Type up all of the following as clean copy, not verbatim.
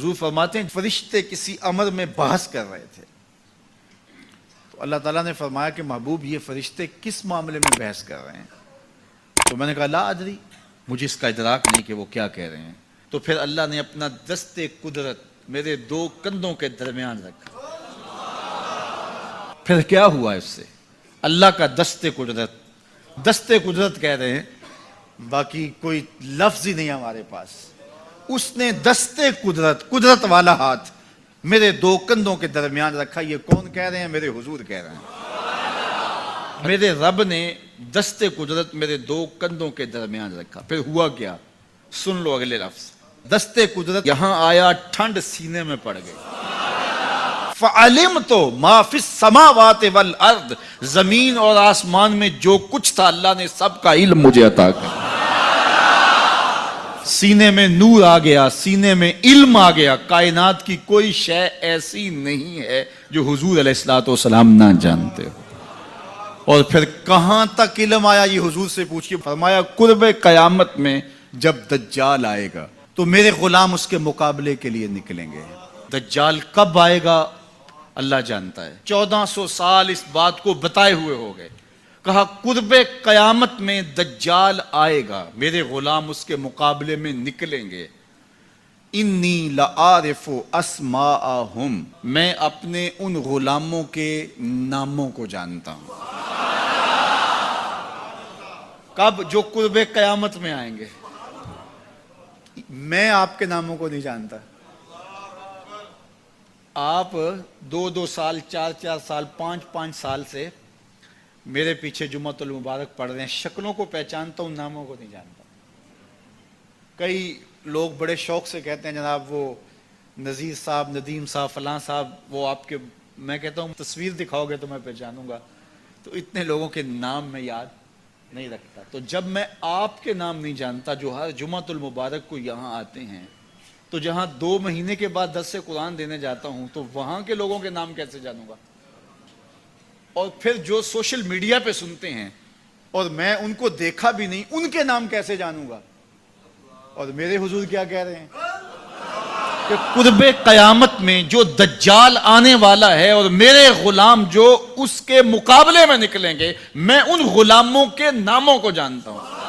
حضور فرماتے ہیں فرشتے کسی امر میں بحث کر رہے تھے، تو اللہ تعالیٰ نے فرمایا کہ محبوب یہ فرشتے کس معاملے میں بحث کر رہے ہیں؟ تو میں نے کہا لا ادری، مجھے اس کا ادراک نہیں کہ وہ کیا کہہ رہے ہیں۔ تو پھر اللہ نے اپنا دست قدرت میرے دو کندھوں کے درمیان رکھا۔ پھر کیا ہوا اس سے؟ اللہ کا دست قدرت کہہ رہے ہیں، باقی کوئی لفظ ہی نہیں ہمارے پاس۔ اس نے دست قدرت والا ہاتھ میرے دو کندھوں کے درمیان رکھا۔ یہ کون کہہ رہے ہیں؟ میرے حضور کہہ رہے ہیں۔ میرے رب نے دست قدرت میرے دو کندھوں کے درمیان رکھا۔ پھر ہوا کیا؟ سن لو اگلے لفظ۔ دست قدرت یہاں آیا، ٹھنڈ سینے میں پڑ گئی۔ فَعَلِمْتُ مَا فِي السَّمَاوَاتِ وَالْأَرْضِ، زمین اور آسمان میں جو کچھ تھا اللہ نے سب کا علم مجھے عطا کیا۔ سینے میں نور آ گیا، سینے میں علم آ گیا۔ کائنات کی کوئی شے ایسی نہیں ہے جو حضور علیہ الصلوۃ والسلام نہ جانتے ہو۔ اور پھر کہاں تک علم آیا یہ حضور سے پوچھیے۔ فرمایا قرب قیامت میں جب دجال آئے گا تو میرے غلام اس کے مقابلے کے لیے نکلیں گے۔ دجال کب آئے گا اللہ جانتا ہے۔ 1400 سال اس بات کو بتائے ہوئے ہو گئے۔ کہا قرب قیامت میں دجال آئے گا، میرے غلام اس کے مقابلے میں نکلیں گے۔ انی لعارف اسماءہم، میں اپنے ان غلاموں کے ناموں کو جانتا ہوں۔ کب؟ جو قرب قیامت میں آئیں گے۔ میں آپ کے ناموں کو نہیں جانتا۔ آپ 2 سال 4 سال 5 سال سے میرے پیچھے جمعۃ المبارک پڑھ رہے ہیں، شکلوں کو پہچانتا ہوں، ناموں کو نہیں جانتا۔ کئی لوگ بڑے شوق سے کہتے ہیں جناب وہ نذیر صاحب، ندیم صاحب، فلاں صاحب، وہ آپ کے، میں کہتا ہوں تصویر دکھاؤ گے تو میں پہچانوں گا۔ تو اتنے لوگوں کے نام میں یاد نہیں رکھتا۔ تو جب میں آپ کے نام نہیں جانتا جو ہر جمعۃ المبارک کو یہاں آتے ہیں، تو جہاں 2 مہینے کے بعد درس قرآن دینے جاتا ہوں تو وہاں کے لوگوں کے نام کیسے جانوں گا؟ اور پھر جو سوشل میڈیا پہ سنتے ہیں اور میں ان کو دیکھا بھی نہیں، ان کے نام کیسے جانوں گا؟ اور میرے حضور کیا کہہ رہے ہیں کہ قرب قیامت میں جو دجال آنے والا ہے اور میرے غلام جو اس کے مقابلے میں نکلیں گے، میں ان غلاموں کے ناموں کو جانتا ہوں۔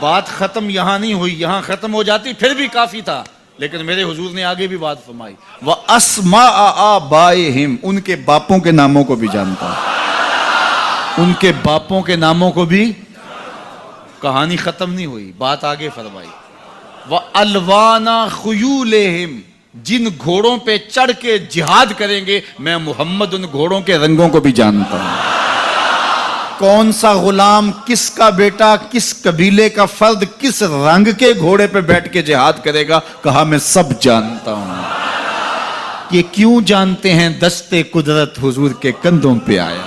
بات ختم یہاں نہیں ہوئی، یہاں ختم ہو جاتی پھر بھی کافی تھا، لیکن میرے حضور نے آگے بھی بات فرمائی۔ وَأَسْمَاءَ آبَائِهِمْ، ان کے باپوں کے ناموں کو بھی جانتا ہوں۔ ان کے باپوں کے ناموں کو بھی۔ کہانی ختم نہیں ہوئی، بات آگے فرمائی۔ وَأَلْوَانَ خُيُولِهِمْ، جن گھوڑوں پہ چڑھ کے جہاد کریں گے میں محمد ان گھوڑوں کے رنگوں کو بھی جانتا ہوں۔ کون سا غلام، کس کا بیٹا، کس قبیلے کا فرد کس رنگ کے گھوڑے پہ بیٹھ کے جہاد کرے گا، کہا میں سب جانتا ہوں۔ یہ کیوں جانتے ہیں؟ دست قدرت حضور کے کندھوں پہ آیا۔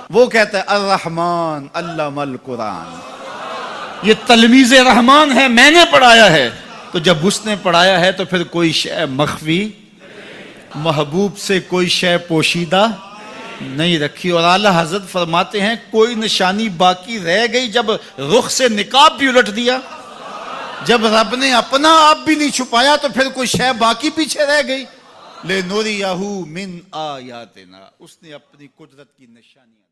وہ کہتا ہے الرحمن علم القرآن، یہ تلمیذ رحمان ہے، میں نے پڑھایا ہے۔ تو جب اس نے پڑھایا ہے تو پھر کوئی شے مخفی، محبوب سے کوئی شے پوشیدہ نہیں رکھی۔ اور اعلیٰ حضرت فرماتے ہیں کوئی نشانی باقی رہ گئی جب رخ سے نقاب بھی الٹ دیا، جب رب نے اپنا آپ بھی نہیں چھپایا تو پھر کوئی شے باقی پیچھے رہ گئی۔ لِنُرِيَهُ مِنْ آیاتنا، اس نے اپنی قدرت کی نشانیاں